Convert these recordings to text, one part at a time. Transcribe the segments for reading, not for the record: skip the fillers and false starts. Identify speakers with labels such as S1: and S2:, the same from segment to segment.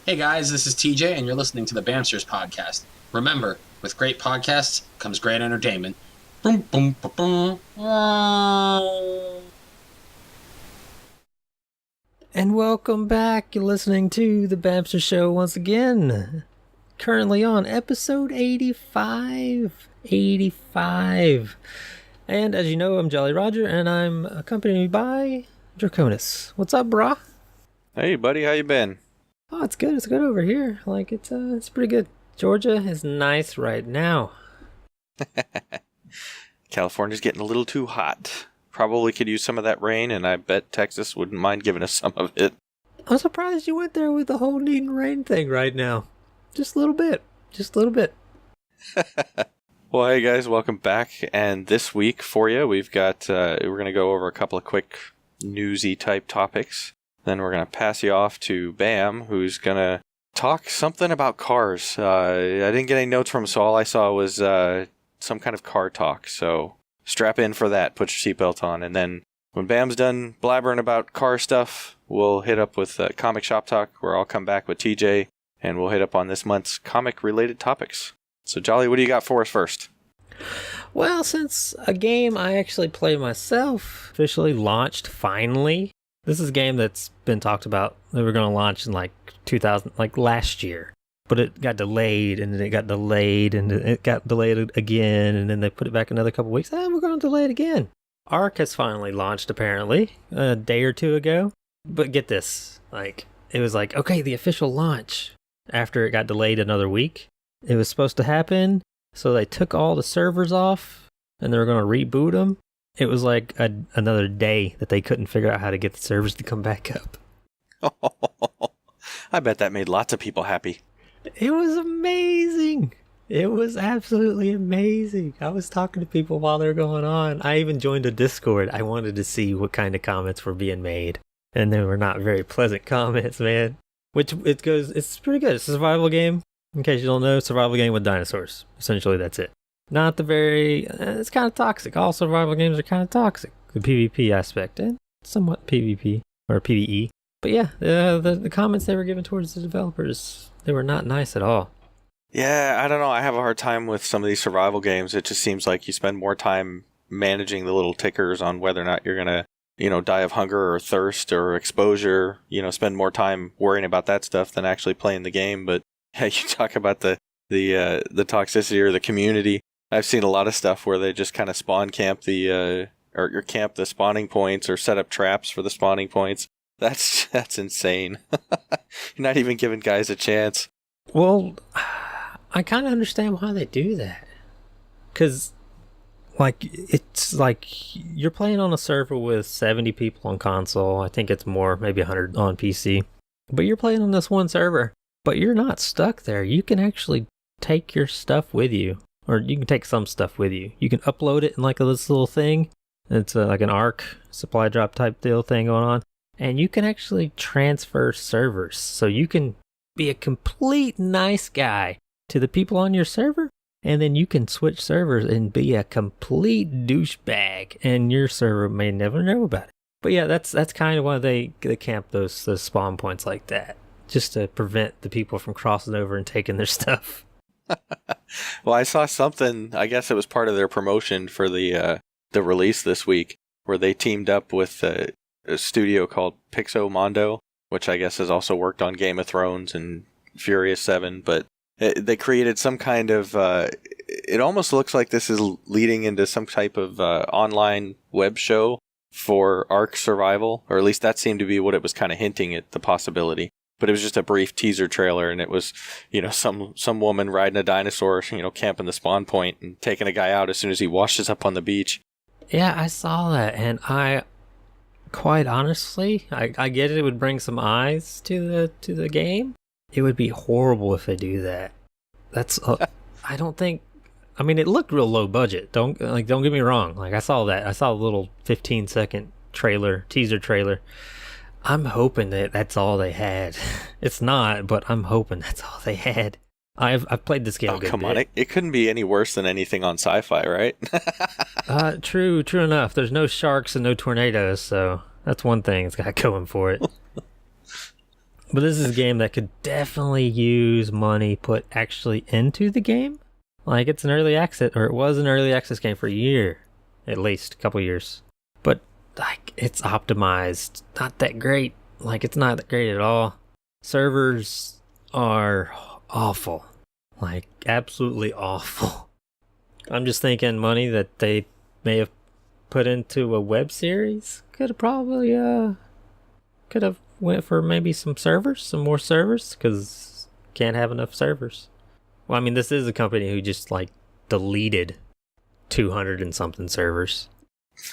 S1: Hey guys, this is TJ, and you're listening to the Bamsters podcast. Remember, with great podcasts comes great entertainment. Boom, boom, boom, boom.
S2: And welcome back. You're listening to the Bamster Show once again. Currently on episode 85. 85. And as you know, I'm Jolly Roger, and I'm accompanied by Draconis. What's up, brah?
S3: Hey, buddy, how you been?
S2: Oh, it's good. It's good over here. Like, it's pretty good. Georgia is nice right now.
S3: California's getting a little too hot. Probably could use some of that rain, and I bet Texas wouldn't mind giving us some of it.
S2: I'm surprised you went there with the whole needing rain thing right now. Just a little bit. Just a little bit.
S3: Well, hey guys, welcome back. And this week for you, we've got, we're going to go over a couple of quick newsy type topics. Then we're going to pass you off to Bamm, who's going to talk something about cars. I didn't get any notes from him, so all I saw was some kind of car talk. So strap in for that, put your seatbelt on. And then when Bamm's done blabbering about car stuff, we'll hit up with comic shop talk, where I'll come back with TJ, and we'll hit up on this month's comic-related topics. So, Jolly, what do you got for us first?
S2: Well, since a game I actually play myself officially launched finally. This is a game that's been talked about. They were going to launch in like 2000, like last year. But it got delayed, and then it got delayed, and it got delayed again, and then they put it back another couple weeks. We're going to delay it again. Ark has finally launched, apparently, a day or two ago. But get this. Like, it was like, okay, the official launch. After it got delayed another week. It was supposed to happen, so they took all the servers off, and they were going to reboot them. It was like another day that they couldn't figure out how to get the servers to come back up.
S3: I bet that made lots of people happy.
S2: It was amazing. It was absolutely amazing. I was talking to people while they were going on. I even joined a Discord. I wanted to see what kind of comments were being made. And they were not very pleasant comments, man. It's pretty good. It's a survival game. In case you don't know, survival game with dinosaurs. Essentially, that's it. Not the very... it's kind of toxic. All survival games are kind of toxic. The PvP aspect, and somewhat PvP, or PvE. But yeah, the comments they were given towards the developers, they were not nice at all.
S3: Yeah, I don't know. I have a hard time with some of these survival games. It just seems like you spend more time managing the little tickers on whether or not you're going to, die of hunger or thirst or exposure. Spend more time worrying about that stuff than actually playing the game. But yeah, you talk about the toxicity or the community. I've seen a lot of stuff where they just kind of spawn camp or camp the spawning points or set up traps for the spawning points. That's insane. You're not even giving guys a chance.
S2: Well, I kind of understand why they do that. Because, it's like you're playing on a server with 70 people on console. I think it's more, maybe 100 on PC. But you're playing on this one server. But you're not stuck there. You can actually take your stuff with you. Or you can take some stuff with you. You can upload it in like this little thing. It's like an Ark supply drop type deal thing going on. And you can actually transfer servers. So you can be a complete nice guy to the people on your server. And then you can switch servers and be a complete douchebag. And your server may never know about it. But yeah, that's kind of why they camp those spawn points like that. Just to prevent the people from crossing over and taking their stuff.
S3: Well, I saw something, I guess it was part of their promotion for the release this week, where they teamed up with a studio called Pixomondo, which I guess has also worked on Game of Thrones and Furious 7, but they created some kind of, it almost looks like this is leading into some type of online web show for Ark Survival, or at least that seemed to be what it was kind of hinting at the possibility. But it was just a brief teaser trailer, and it was, some woman riding a dinosaur, camping the spawn point and taking a guy out as soon as he washes up on the beach.
S2: Yeah, I saw that, and quite honestly, I get it would bring some eyes to the game. It would be horrible if they do that. That's, I don't think, it looked real low budget. Don't get me wrong. Like, I saw that. I saw a little 15-second teaser trailer. I'm hoping that that's all they had. It's not, but I'm hoping that's all they had. I've played this game a good
S3: come
S2: bit.
S3: on. It couldn't be any worse than anything on Sci-Fi, right?
S2: True enough. There's no sharks and no tornadoes, so that's one thing it's got going for it. But this is a game that could definitely use money put actually into the game. Like, it's an early access, or it was an early access game for a year, at least a couple years. But, like, it's optimized. Not that great. Like, it's not that great at all. Servers are awful. Like, absolutely awful. I'm just thinking money that they may have put into a web series could have probably, could have went for maybe some more servers, because can't have enough servers. Well, I mean, this is a company who just, like, deleted 200 and something servers.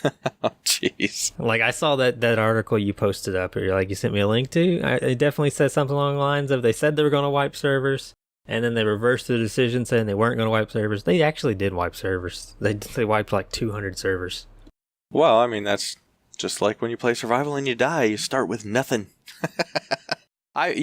S3: Oh, jeez.
S2: Like, I saw that article you posted up, or like you sent me a link to. It definitely said something along the lines of they said they were going to wipe servers, and then they reversed the decision saying they weren't going to wipe servers. They actually did wipe servers. They wiped like 200 servers.
S3: Well, I mean, that's just like when you play survival and you die, you start with nothing. I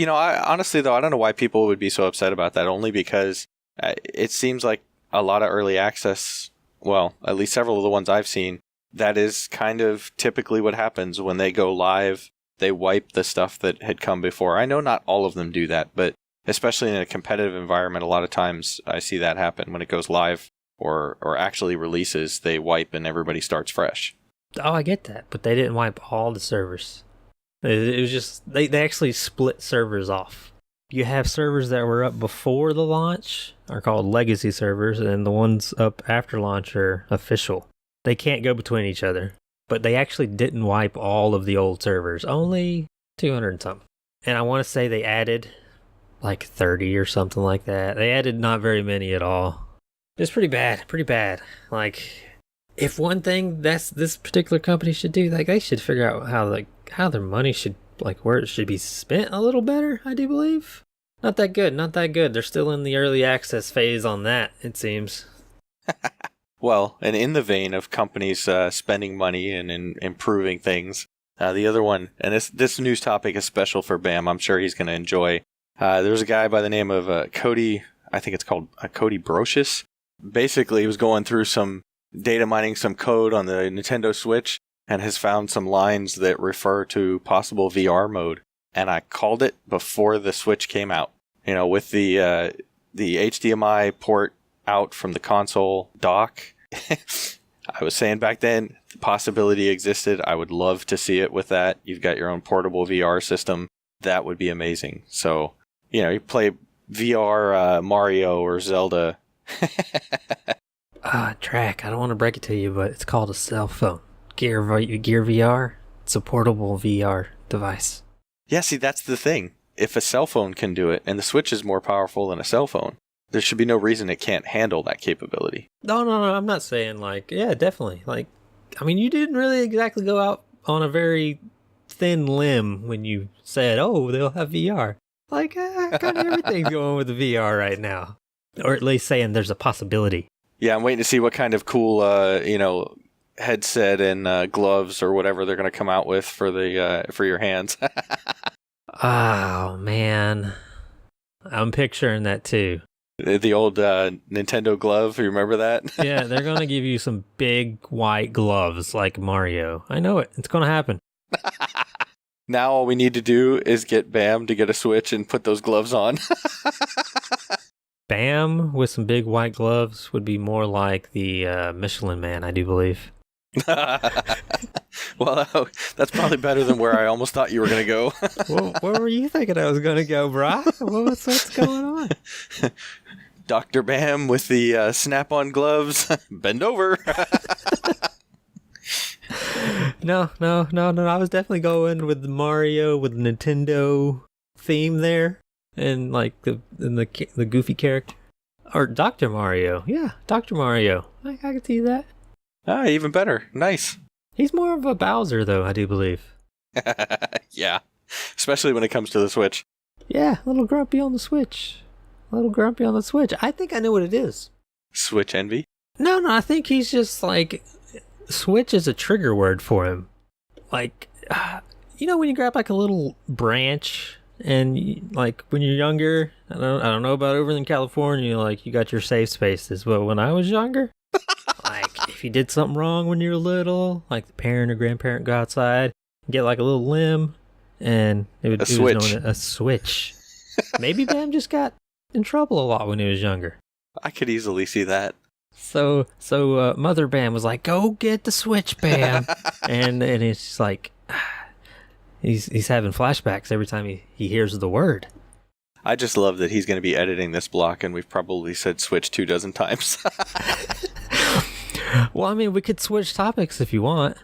S3: honestly, though, I don't know why people would be so upset about that, only because it seems like a lot of early access, well, at least several of the ones I've seen, that is kind of typically what happens when they go live. They wipe the stuff that had come before. I know not all of them do that, but especially in a competitive environment, a lot of times I see that happen. When it goes live or actually releases, they wipe and everybody starts fresh.
S2: Oh, I get that, but they didn't wipe all the servers. It was just, they actually split servers off. You have servers that were up before the launch, are called legacy servers, and the ones up after launch are official. They can't go between each other. But they actually didn't wipe all of the old servers, only 200 and something. And I want to say they added like 30 or something like that. They added not very many at all. It's pretty bad. Like, if one thing this particular company should do, like, they should figure out how their money should, like, where it should be spent a little better, I do believe. Not that good. They're still in the early access phase on that, it seems.
S3: Well, and in the vein of companies spending money and improving things, the other one, and this news topic is special for Bamm, I'm sure he's going to enjoy. There's a guy by the name of Cody, I think it's called Cody Brocious. Basically, he was going through some data mining, some code on the Nintendo Switch, and has found some lines that refer to possible VR mode. And I called it before the Switch came out. You know, with the HDMI port out from the console dock. I was saying back then, the possibility existed. I would love to see it with that. You've got your own portable VR system. That would be amazing. So, you know, you play VR Mario or Zelda.
S2: Track, I don't want to break it to you, but it's called a cell phone. Gear VR, it's a portable VR device.
S3: Yeah, see, that's the thing. If a cell phone can do it, and the Switch is more powerful than a cell phone, there should be no reason it can't handle that capability.
S2: No, I'm not saying, like, yeah, definitely. Like, I mean, you didn't really exactly go out on a very thin limb when you said, oh, they'll have VR. Like, kind of everything's going with the VR right now. Or at least saying there's a possibility.
S3: Yeah, I'm waiting to see what kind of cool, headset and gloves or whatever they're going to come out with for your hands.
S2: Oh, man. I'm picturing that, too.
S3: The old Nintendo glove, you remember that?
S2: Yeah, they're going to give you some big white gloves like Mario. I know it. It's going to happen.
S3: Now all we need to do is get Bamm to get a Switch and put those gloves on.
S2: Bamm with some big white gloves would be more like the Michelin Man, I do believe.
S3: Well, that's probably better than where I almost thought you were going to go.
S2: Well, where were you thinking I was going to go, brah? What's going on?
S3: Dr. Bamm with the snap-on gloves. Bend over.
S2: No. I was definitely going with the Mario with the Nintendo theme there, and like the goofy character, or Dr. Mario. Yeah, Dr. Mario. I can see that.
S3: Ah, even better. Nice.
S2: He's more of a Bowser, though, I do believe.
S3: Yeah, especially when it comes to the Switch.
S2: Yeah, a little grumpy on the Switch. I think I know what it is.
S3: Switch envy?
S2: No, I think he's just like, Switch is a trigger word for him. Like, when you grab like a little branch, and like when you're younger, I don't know about over in California, like you got your safe spaces, but when I was younger, like if you did something wrong when you were little, like the parent or grandparent go outside, get like a little limb, and it was known as a switch. Maybe Bamm just got in trouble a lot when he was younger.
S3: I could easily see that.
S2: So Mother Bamm was like, "Go get the switch, Bamm," and it's just like he's having flashbacks every time he hears the word.
S3: I just love that he's going to be editing this block, and we've probably said switch 24 times.
S2: Well, I mean, we could switch topics if you want.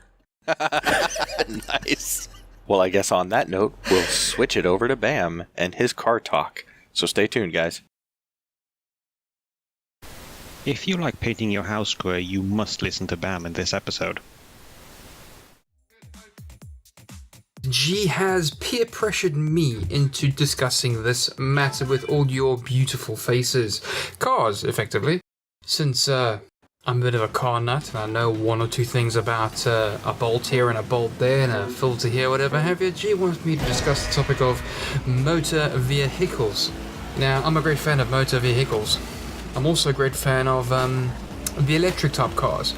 S3: Nice. Well, I guess on that note, we'll switch it over to Bamm and his car talk. So stay tuned, guys.
S4: If you like painting your house grey, you must listen to Bamm in this episode.
S5: G has peer pressured me into discussing this matter with all your beautiful faces. Cars, effectively. Since I'm a bit of a car nut and I know one or two things about a bolt here and a bolt there and a filter here, whatever have you, G wants me to discuss the topic of motor vehicles. Now, I'm a great fan of motor vehicles. I'm also a great fan of the electric type cars.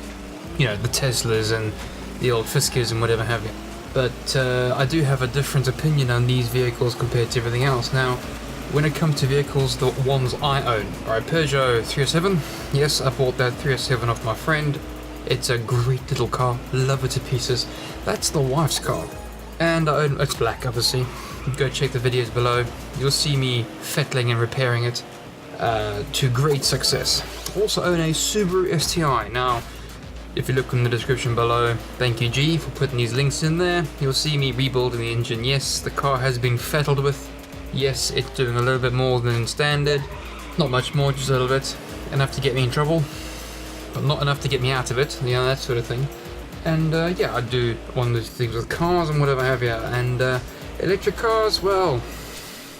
S5: You know, the Teslas and the old Fiskars and whatever have you. But I do have a different opinion on these vehicles compared to everything else. Now, when it comes to vehicles, the ones I own. Alright, Peugeot 307. Yes, I bought that 307 off my friend. It's a great little car. Love it to pieces. That's the wife's car. And I own, it's black, obviously. Go check the videos below. You'll see me fettling and repairing it to great success. Also own a Subaru STI. Now, if you look in the description below, thank you G for putting these links in there. You'll see me rebuilding the engine. Yes, the car has been fettled with. Yes, it's doing a little bit more than standard. Not much more, just a little bit. Enough to get me in trouble, but not enough to get me out of it. You know, that sort of thing. And yeah, I do one of those things with cars and whatever have you. And electric cars, well,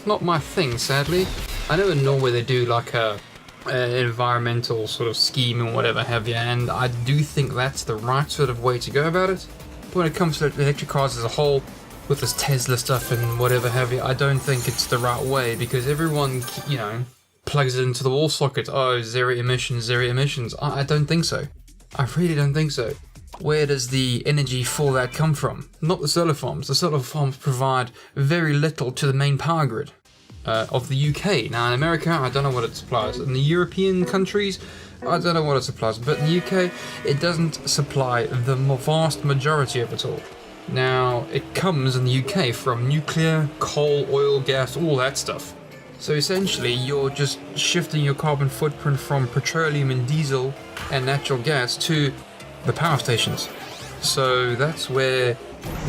S5: not my thing, sadly. I know in Norway they do like a environmental sort of scheme and whatever have you, and I do think that's the right sort of way to go about it. But when it comes to electric cars as a whole, with this Tesla stuff and whatever have you, I don't think it's the right way, because everyone, you know, plugs it into the wall socket. Oh, zero emissions, zero emissions. I don't think so. I really don't think so. Where does the energy for that come from? Not the solar farms. The solar farms provide very little to the main power grid of the UK. Now in America, I don't know what it supplies. In the European countries, I don't know what it supplies. But in the UK, it doesn't supply the vast majority of it all. Now, it comes in the UK from nuclear, coal, oil, gas, all that stuff. So essentially, you're just shifting your carbon footprint from petroleum and diesel and natural gas to the power stations. So that's where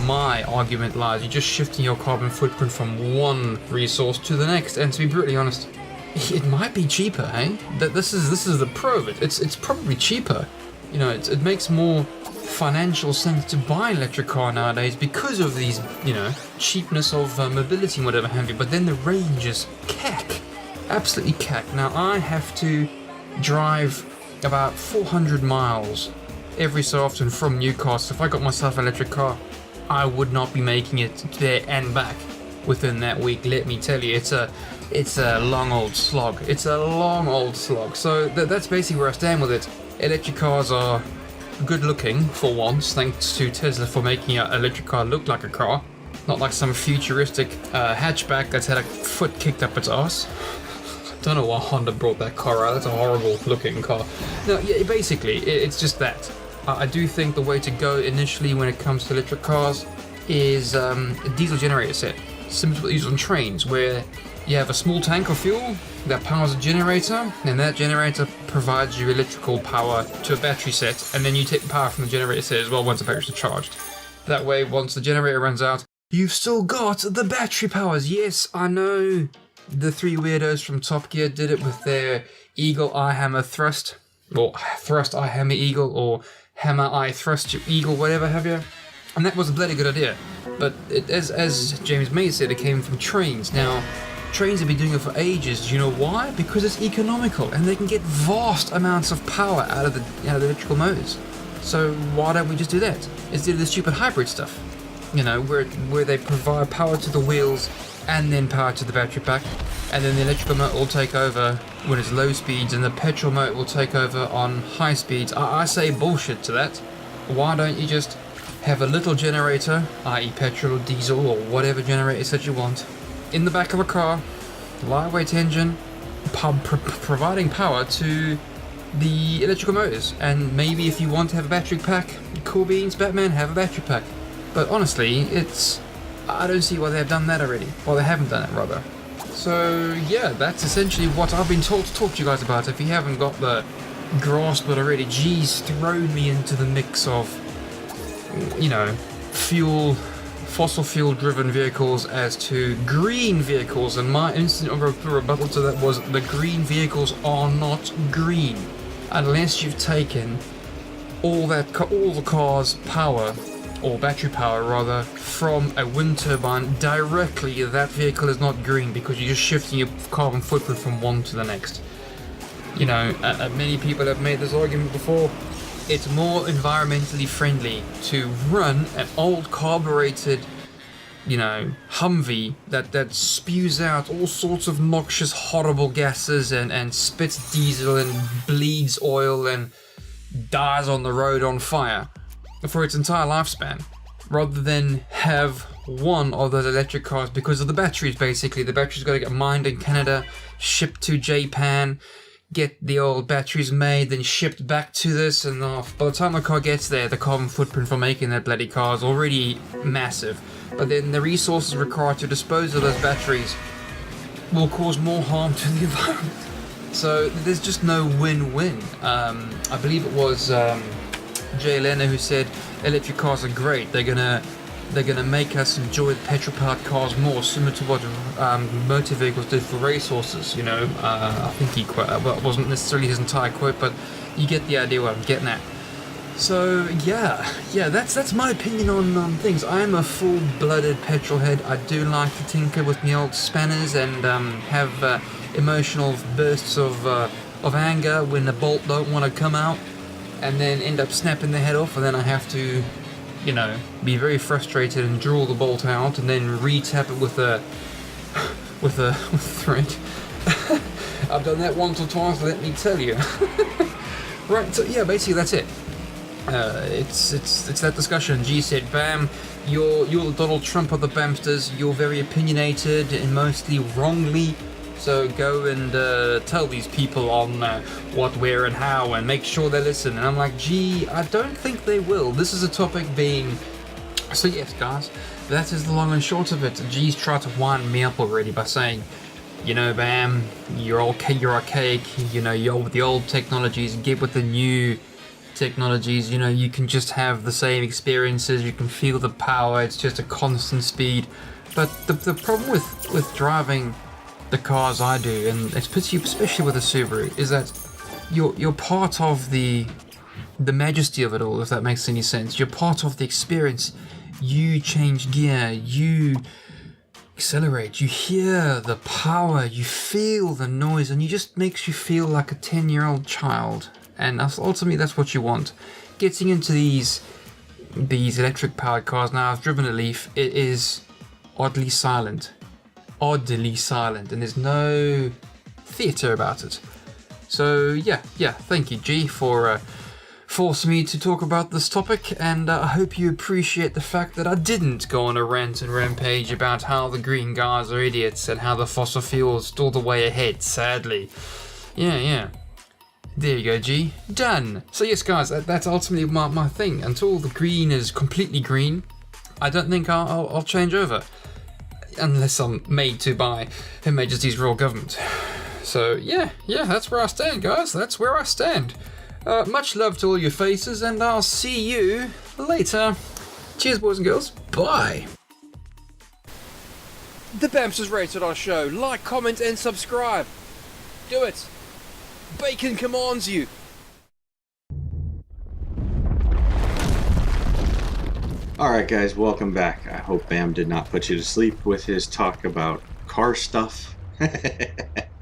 S5: my argument lies. You're just shifting your carbon footprint from one resource to the next. And to be brutally honest, it might be cheaper, hey? This is the pro of it. It's probably cheaper. You know, it makes more financial sense to buy an electric car nowadays because of these, you know, cheapness of mobility and whatever have you. But then the range is cack. Absolutely cack. Now, I have to drive about 400 miles every so often from Newcastle. If I got myself an electric car, I would not be making it there and back within that week. Let me tell you, it's a long old slog. It's a long old slog. So that's basically where I stand with it. Electric cars are good looking for once, thanks to Tesla for making an electric car look like a car, not like some futuristic hatchback that's had a foot kicked up its ass. Don't know why Honda brought that car out. That's a horrible looking car. No, yeah, basically it's just that. I do think the way to go initially when it comes to electric cars is a diesel generator set, similar to what they use on trains, where you have a small tank of fuel that powers a generator, and that generator provides you electrical power to a battery set, and then you take the power from the generator set as well once the batteries are charged. That way, once the generator runs out, you've still got the battery powers. Yes, I know the three weirdos from Top Gear did it with their Eagle Eye Hammer Thrust, or Thrust Eye Hammer Eagle, or Hammer Eye Thrust Eagle, whatever have you. And that was a bloody good idea. But as James May said, it came from trains. Now, trains have been doing it for ages. Do you know why? Because it's economical and they can get vast amounts of power out of the electrical motors. So why don't we just do that instead of the stupid hybrid stuff? You know, where they provide power to the wheels and then power to the battery pack, and then the electrical motor will take over when it's low speeds, and the petrol motor will take over on high speeds. I say bullshit to that. Why don't you just have a little generator, i.e. petrol or diesel or whatever generators that you want, in the back of a car, lightweight engine, providing power to the electrical motors. And maybe if you want to have a battery pack, cool beans, Batman, have a battery pack. But honestly, I don't see why they have done that already. Well, they haven't done it, rather. So yeah, that's essentially what I've been told to talk to you guys about. If you haven't got the grasp of it already, G's thrown me into the mix of, fossil fuel driven vehicles as to green vehicles, and my instant rebuttal to that was the green vehicles are not green unless you've taken all the car's power, or battery power rather, from a wind turbine directly. That vehicle is not green because you're just shifting your carbon footprint from one to the next. Many people have made this argument before. It's more environmentally friendly to run an old carbureted, Humvee that spews out all sorts of noxious, horrible gases and spits diesel and bleeds oil and dies on the road on fire for its entire lifespan, rather than have one of those electric cars because of the batteries. Basically, the batteries got to get mined in Canada, shipped to Japan, get the old batteries made, then shipped back to this, and by the time the car gets there, the carbon footprint for making that bloody car is already massive. But then the resources required to dispose of those batteries will cause more harm to the environment. So there's just no win-win. I believe it was Jay Leno who said electric cars are great. They're gonna make us enjoy the petrol-powered cars more, similar to what motor vehicles did for racehorses. I think he it wasn't necessarily his entire quote, but you get the idea what I'm getting at. So yeah, that's my opinion on things. I am a full-blooded petrol head. I do like to tinker with my old spanners and have emotional bursts of anger when the bolt don't want to come out, and then end up snapping the head off, and then I have to, be very frustrated and draw the bolt out, and then re-tap it with a thread. I've done that once or twice, let me tell you. Right, so yeah, basically that's it. It's that discussion. G said, Bamm, you're the Donald Trump of the Bamsters. You're very opinionated and mostly wrongly. So go and tell these people on what, where, and how, and make sure they listen. And I'm like, gee, I don't think they will. This is a topic being... So yes, guys, that is the long and short of it. G's tried to wind me up already by saying, Bamm, you're archaic, you're with the old technologies, get with the new technologies, you can just have the same experiences, you can feel the power, it's just a constant speed. But the problem with driving the cars I do, and especially with a Subaru, is that you're part of the majesty of it all, if that makes any sense. You're part of the experience. You change gear, you accelerate, you hear the power, you feel the noise, and it just makes you feel like a 10-year-old child. And ultimately that's what you want. Getting into these electric powered cars, now I've driven a Leaf, it is oddly silent, and there's no theatre about it. So yeah, thank you G for forcing me to talk about this topic, and I hope you appreciate the fact that I didn't go on a rant and rampage about how the green guys are idiots and how the fossil fuels still the way ahead, sadly. Yeah. There you go, G. Done. So yes, guys, that's ultimately my thing. Until the green is completely green, I don't think I'll change over. Unless I'm made to by Her Majesty's Royal Government. So yeah, that's where I stand, guys. That's where I stand. Much love to all your faces, and I'll see you later. Cheers, boys and girls. Bye. The Bamsters rated our show. Like, comment, and subscribe. Do it. Bacon commands you.
S6: Alright guys, welcome back. I hope Bamm did not put you to sleep with his talk about car stuff.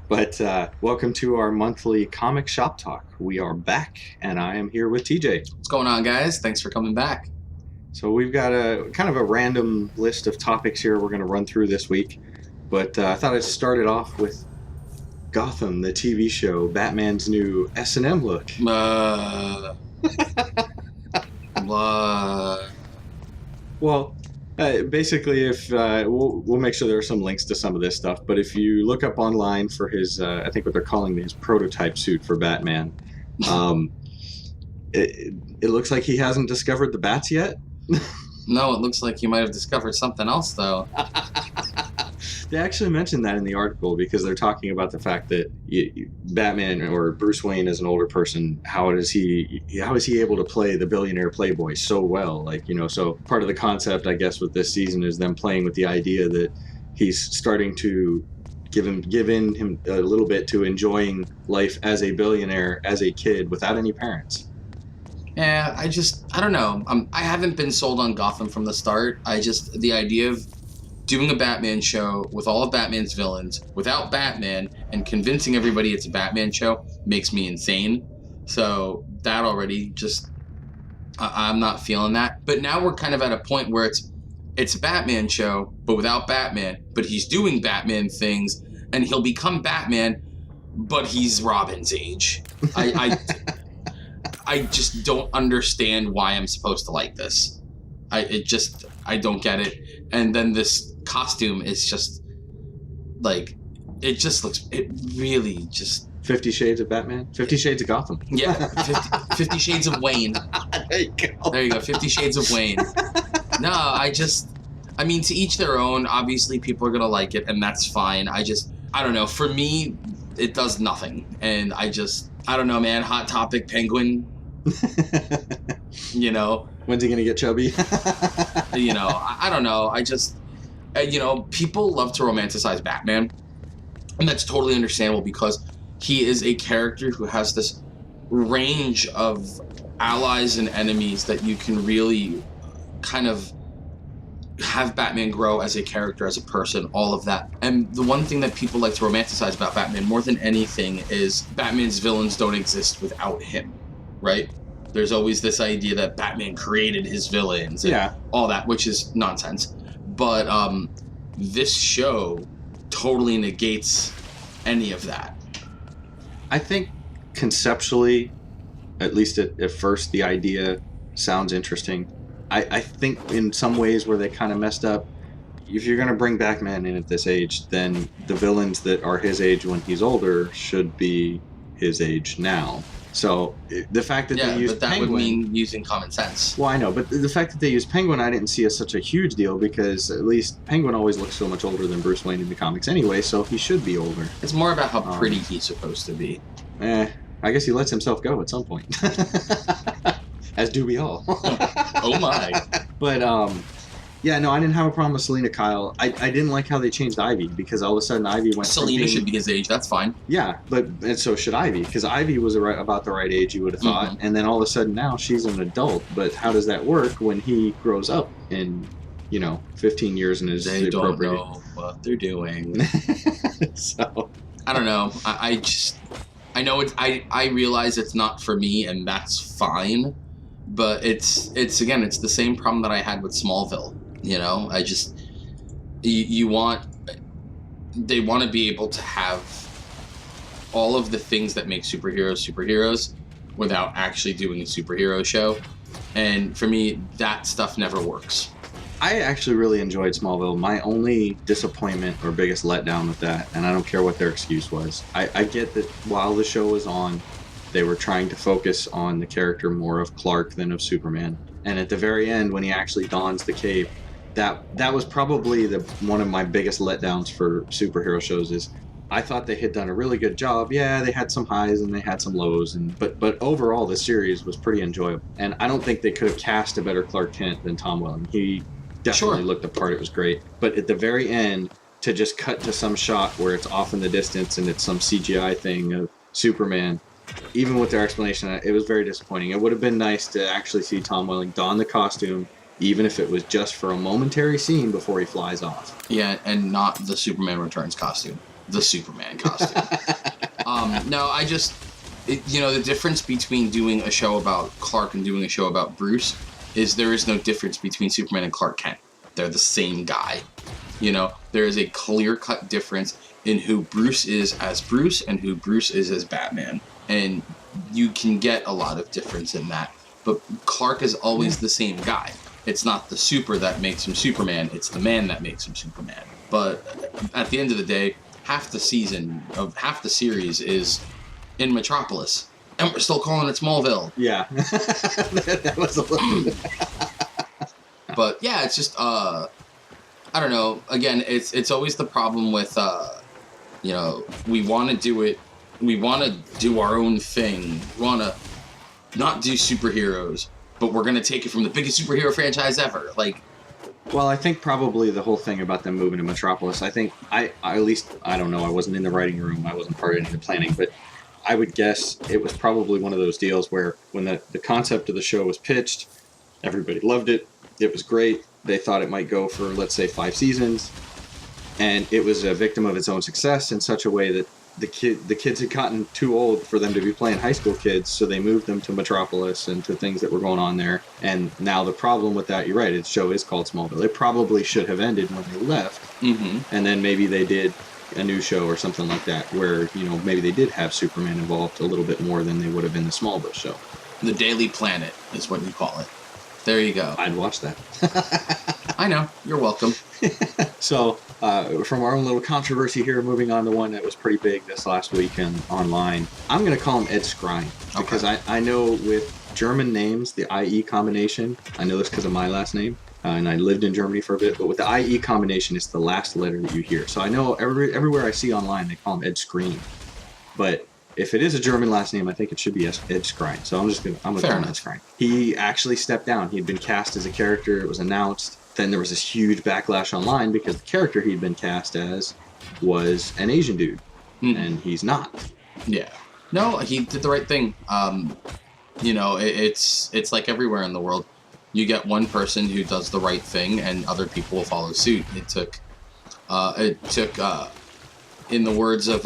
S6: But welcome to our monthly comic shop talk. We are back, and I am here with TJ.
S1: What's going on, guys? Thanks for coming back.
S6: So we've got a kind of a random list of topics here we're going to run through this week. But I thought I'd start it off with Gotham, the TV show, Batman's new S&M look. Well, basically, if we'll make sure there are some links to some of this stuff, but if you look up online for his, I think what they're calling his prototype suit for Batman, it looks like he hasn't discovered the bats yet.
S1: No, it looks like he might have discovered something else, though.
S6: They actually mentioned that in the article because they're talking about the fact that Batman or Bruce Wayne as an older person, how is he able to play the billionaire playboy so well? Like, so part of the concept, I guess, with this season is them playing with the idea that he's starting to give in him a little bit to enjoying life as a billionaire as a kid without any parents.
S1: Yeah, I don't know. I haven't been sold on Gotham from the start. The idea of doing a Batman show with all of Batman's villains without Batman and convincing everybody it's a Batman show makes me insane. So that already I'm not feeling that. But now we're kind of at a point where it's a Batman show, but without Batman. But he's doing Batman things, and he'll become Batman, but he's Robin's age. I just don't understand why I'm supposed to like this. I don't get it. And then this costume is just like, it really just
S6: 50 Shades of Batman? 50 Shades of Gotham.
S1: Yeah, 50 Shades of Wayne.
S6: There you go.
S1: 50 Shades of Wayne. No, I mean, to each their own. Obviously, people are going to like it, and that's fine. I don't know. For me, it does nothing. And I don't know, man. Hot Topic Penguin.
S6: When's he going to get chubby?
S1: I don't know. People love to romanticize Batman. And that's totally understandable because he is a character who has this range of allies and enemies that you can really kind of have Batman grow as a character, as a person, all of that. And the one thing that people like to romanticize about Batman more than anything is Batman's villains don't exist without him, right? There's always this idea that Batman created his villains and all that, which is nonsense. But this show totally negates any of that.
S6: I think conceptually, at least at first, the idea sounds interesting. I think in some ways where they kind of messed up, if you're going to bring Batman in at this age, then the villains that are his age when he's older should be his age now. So the fact that they used Penguin...
S1: would mean using common sense.
S6: Well, I know, but the fact that they used Penguin I didn't see as such a huge deal because at least Penguin always looks so much older than Bruce Wayne in the comics anyway, so he should be older.
S1: It's more about how pretty he's supposed to be.
S6: I guess he lets himself go at some point. As do we all.
S1: Oh my.
S6: But, I didn't have a problem with Selina Kyle. I didn't like how they changed Ivy because all of a sudden Ivy went
S1: Selina should be his age, that's fine.
S6: Yeah, and so should Ivy because Ivy was about the right age you would have thought. Mm-hmm. And then all of a sudden now she's an adult. But how does that work when he grows up in, 15 years and is
S1: They
S6: appropriate?
S1: Don't know what they're doing.
S6: So
S1: I don't know. I know I realize it's not for me and that's fine. But it's the same problem that I had with Smallville. They want to be able to have all of the things that make superheroes without actually doing a superhero show. And for me, that stuff never works.
S6: I actually really enjoyed Smallville. My only disappointment or biggest letdown with that, and I don't care what their excuse was, I get that while the show was on, they were trying to focus on the character more of Clark than of Superman. And at the very end, when he actually dons the cape, that was probably one of my biggest letdowns for superhero shows is I thought they had done a really good job. Yeah, they had some highs and they had some lows, but overall the series was pretty enjoyable. And I don't think they could have cast a better Clark Kent than Tom Welling. He definitely looked the part. It was great. But at the very end, to just cut to some shot where it's off in the distance and it's some CGI thing of Superman, even with their explanation, it was very disappointing. It would have been nice to actually see Tom Welling don the costume, even if it was just for a momentary scene before he flies off.
S1: Yeah, and not the Superman Returns costume. The Superman costume. The difference between doing a show about Clark and doing a show about Bruce is there is no difference between Superman and Clark Kent. They're the same guy. There is a clear-cut difference in who Bruce is as Bruce and who Bruce is as Batman. And you can get a lot of difference in that. But Clark is always the same guy. it's not the super that makes him Superman, it's the man that makes him Superman. But at the end of the day, half the series is in Metropolis, and we're still calling it Smallville.
S6: Yeah. That was a little...
S1: But yeah, it's just I don't know. Again, it's always the problem with we want to do it. We want to do our own thing. We want to not do superheroes, but we're going to take it from the biggest superhero franchise ever. Like,
S6: well, I think probably the whole thing about them moving to Metropolis, I think I don't know, I wasn't in the writing room, I wasn't part of any of the planning, but I would guess it was probably one of those deals where when the concept of the show was pitched, everybody loved it. It was great. They thought it might go for, let's say, 5 seasons, and it was a victim of its own success in such a way that the kids had gotten too old for them to be playing high school kids, so they moved them to Metropolis and to things that were going on there. And now the problem with that, you're right, its show is called Smallville. It probably should have ended when they left, and then maybe they did a new show or something like that, where maybe they did have Superman involved a little bit more than they would have in the Smallville show.
S1: The Daily Planet is what you call it. There you go.
S6: I'd watch that.
S1: I know. You're welcome.
S6: So, from our own little controversy here, moving on to one that was pretty big this last weekend online, I'm going to call him Ed Skrein, because I know with German names, the IE combination, I know this because of my last name, and I lived in Germany for a bit, but with the IE combination, it's the last letter that you hear. So I know everywhere I see online, they call him Ed Skrein. But if it is a German last name, I think it should be Ed Skrein. So I'm going to call him Ed Skrein. He actually stepped down. He had been cast as a character. It was announced. Then there was this huge backlash online because the character he'd been cast as was an Asian dude, and he's not.
S1: Yeah. No, he did the right thing. It's like everywhere in the world. You get one person who does the right thing, and other people will follow suit. It took, in the words of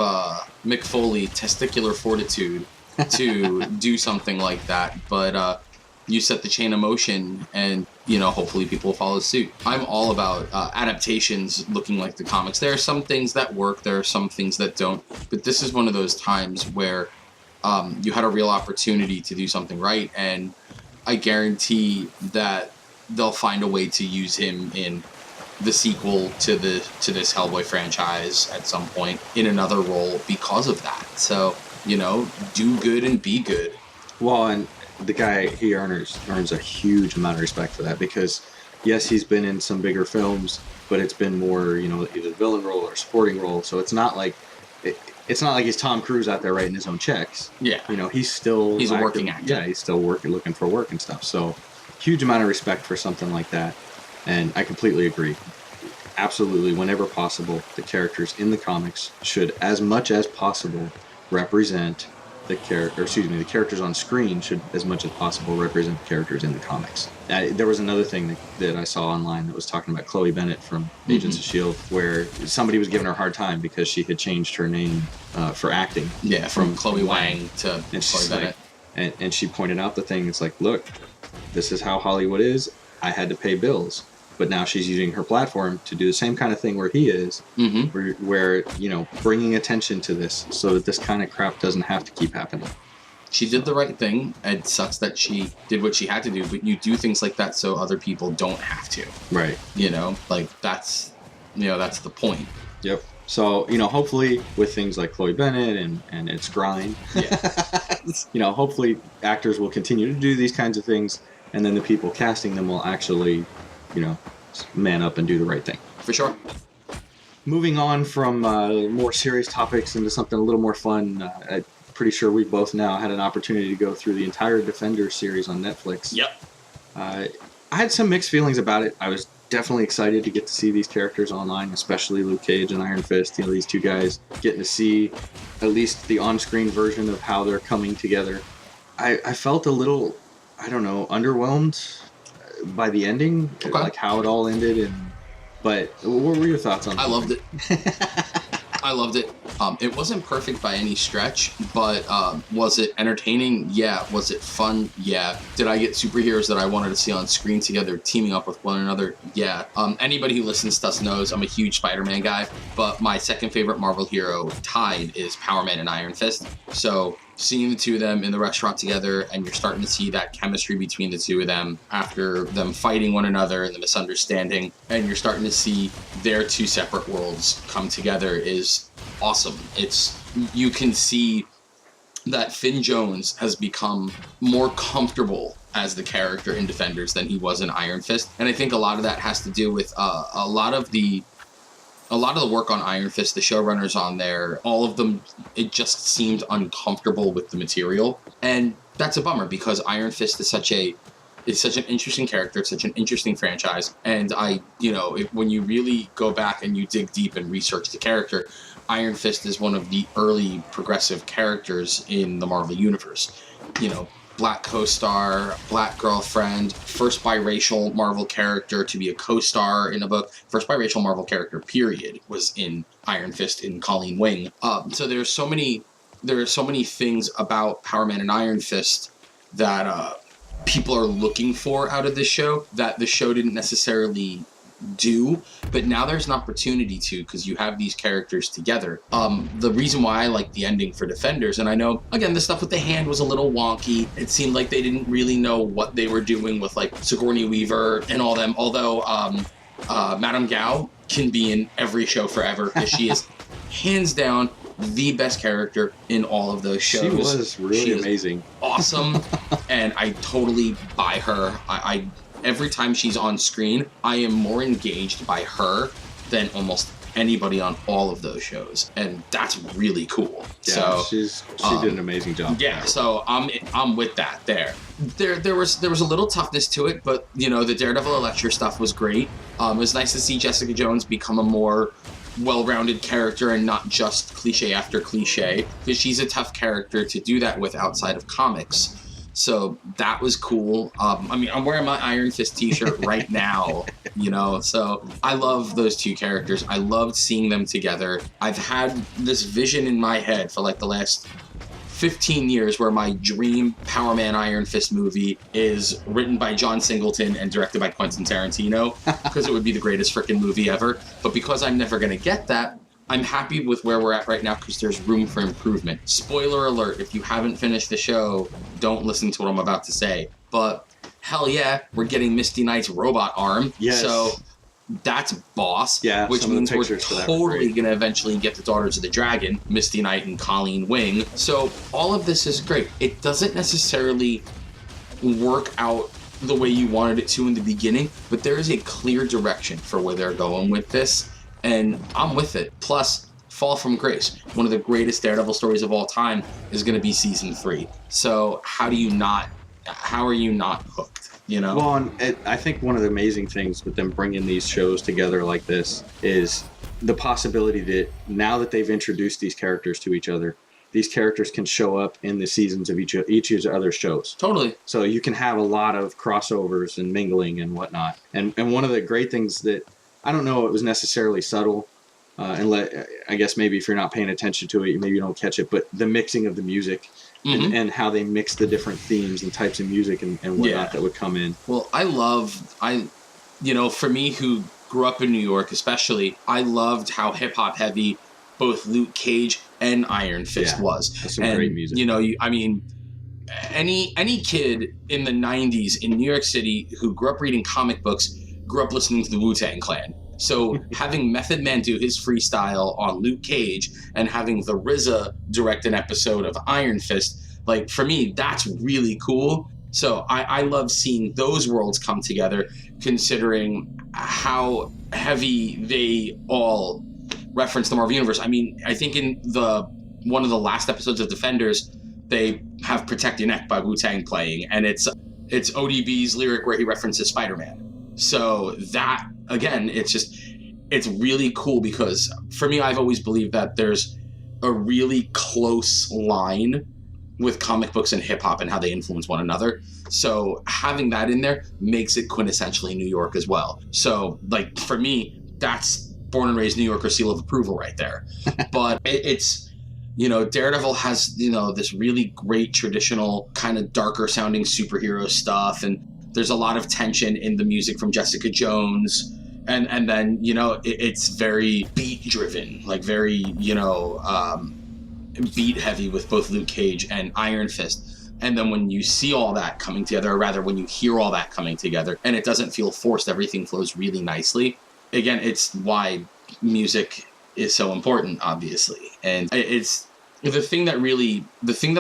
S1: Mick Foley, testicular fortitude to do something like that. But you set the chain of motion, and hopefully people will follow suit. I'm all about adaptations looking like the comics. There are some things that work, there are some things that don't, but this is one of those times where you had a real opportunity to do something right, and I guarantee that they'll find a way to use him in the sequel to this Hellboy franchise at some point in another role because of that. So, do good and be good.
S6: Well, and the guy, he earns a huge amount of respect for that, because yes, he's been in some bigger films, but it's been more, either villain role or supporting role. So it's not like he's Tom Cruise out there writing his own checks.
S1: Yeah.
S6: He's
S1: a working actor.
S6: Yeah, he's still looking for work and stuff. So huge amount of respect for something like that. And I completely agree. Absolutely, whenever possible, the characters in the comics should, as much as possible, represent the characters on screen should, as much as possible, represent the characters in the comics. There was another thing that I saw online that was talking about Chloe Bennett from Agents of S.H.I.E.L.D., where somebody was giving her a hard time because she had changed her name for acting.
S1: Yeah, from Chloe Wang to Chloe Bennett.
S6: And she pointed out the thing. It's like, look, this is how Hollywood is. I had to pay bills. But now she's using her platform to do the same kind of thing where he is, where bringing attention to this so that this kind of crap doesn't have to keep happening.
S1: She did the right thing. It sucks that she did what she had to do, but you do things like that so other people don't have to.
S6: Right.
S1: That's the point.
S6: Yep. So, hopefully with things like Chloe Bennett and its grind, hopefully actors will continue to do these kinds of things, and then the people casting them will actually man up and do the right thing.
S1: For sure.
S6: Moving on from more serious topics into something a little more fun, I'm pretty sure we both now had an opportunity to go through the entire Defenders series on Netflix.
S1: Yep.
S6: I had some mixed feelings about it. I was definitely excited to get to see these characters online, especially Luke Cage and Iron Fist. These two guys, getting to see at least the on-screen version of how they're coming together. I felt a little, underwhelmed by the ending, like how it all ended. But what were your thoughts on it?
S1: I loved it. I loved it. It wasn't perfect by any stretch, but was it entertaining? Yeah. Was it fun? Yeah. Did I get superheroes that I wanted to see on screen together, teaming up with one another? Yeah. Anybody who listens to us knows I'm a huge Spider-Man guy, but my second favorite Marvel hero tied is Power Man and Iron Fist. So seeing the two of them in the restaurant together, and you're starting to see that chemistry between the two of them after them fighting one another and the misunderstanding, and you're starting to see their two separate worlds come together is awesome. You can see that Finn Jones has become more comfortable as the character in Defenders than he was in Iron Fist, and I think a lot of that has to do with a lot of the work on Iron Fist, the showrunners on there, all of them, it just seemed uncomfortable with the material. And that's a bummer because Iron Fist is such an interesting character, it's such an interesting franchise. And when you really go back and you dig deep and research the character, Iron Fist is one of the early progressive characters in the Marvel Universe. Black co-star, black girlfriend, first biracial Marvel character to be a co-star in a book. First biracial Marvel character, period, was in Iron Fist in Colleen Wing. So there are so many things about Power Man and Iron Fist that people are looking for out of this show that the show didn't necessarily do, but now there's an opportunity to, because you have these characters together. The reason why I like the ending for Defenders, and I know, again, the stuff with the hand was a little wonky. It seemed like they didn't really know what they were doing with, like, Sigourney Weaver and all them, although Madame Gao can be in every show forever, because she is hands down the best character in all of those shows.
S6: She was really amazing.
S1: Awesome, and I totally buy her. I every time she's on screen, I am more engaged by her than almost anybody on all of those shows, and that's really cool.
S6: Yeah, she did an amazing job.
S1: Yeah, so I'm with that. There was a little toughness to it, but the Daredevil Elektra stuff was great. It was nice to see Jessica Jones become a more well-rounded character and not just cliche after cliche, because she's a tough character to do that with outside of comics. So that was cool. I'm wearing my Iron Fist t-shirt right now, so I love those two characters. I loved seeing them together. I've had this vision in my head for like the last 15 years where my dream Power Man Iron Fist movie is written by John Singleton and directed by Quentin Tarantino, because it would be the greatest freaking movie ever. But because I'm never going to get that, I'm happy with where we're at right now because there's room for improvement. Spoiler alert, if you haven't finished the show, don't listen to what I'm about to say. But hell yeah, we're getting Misty Knight's robot arm.
S6: Yes.
S1: So that's boss.
S6: Yeah,
S1: which means we're totally going to eventually get the Daughters of the Dragon, Misty Knight and Colleen Wing. So all of this is great. It doesn't necessarily work out the way you wanted it to in the beginning, but there is a clear direction for where they're going with this. And I'm with it. Plus, Fall from Grace, one of the greatest Daredevil stories of all time, is going to be season 3. So how are you not hooked?
S6: Well, and I think one of the amazing things with them bringing these shows together like this is the possibility that now that they've introduced these characters to each other, these characters can show up in the seasons of each of the other shows. Totally. So you can have a lot of crossovers and mingling and whatnot. And one of the great things that, I don't know, it was necessarily subtle, I guess maybe if you're not paying attention to it, maybe you don't catch it, but the mixing of the music and how they mix the different themes and types of music and whatnot that would come in.
S1: Well, for me who grew up in New York especially, I loved how hip-hop heavy both Luke Cage and Iron Fist was.
S6: That's some great music.
S1: Any kid in the 90s in New York City who grew up reading comic books grew up listening to the Wu-Tang Clan. So having Method Man do his freestyle on Luke Cage and having the RZA direct an episode of Iron Fist, like, for me, that's really cool. So I love seeing those worlds come together, considering how heavy they all reference the Marvel Universe. I mean, I think in one of the last episodes of Defenders, they have Protect Your Neck by Wu-Tang playing, and it's ODB's lyric where he references Spider-Man. So that, again, it's really cool because for me, I've always believed that there's a really close line with comic books and hip hop and how they influence one another. So having that in there makes it quintessentially New York as well. So, like, for me, that's born and raised New Yorker seal of approval right there. But it's, Daredevil has, this really great traditional kind of darker sounding superhero stuff, and there's a lot of tension in the music from Jessica Jones. And then, it's very beat driven, like very, beat heavy with both Luke Cage and Iron Fist. And then when you see all that coming together, or rather when you hear all that coming together, and it doesn't feel forced, everything flows really nicely. Again, it's why music is so important, obviously. And it's the thing that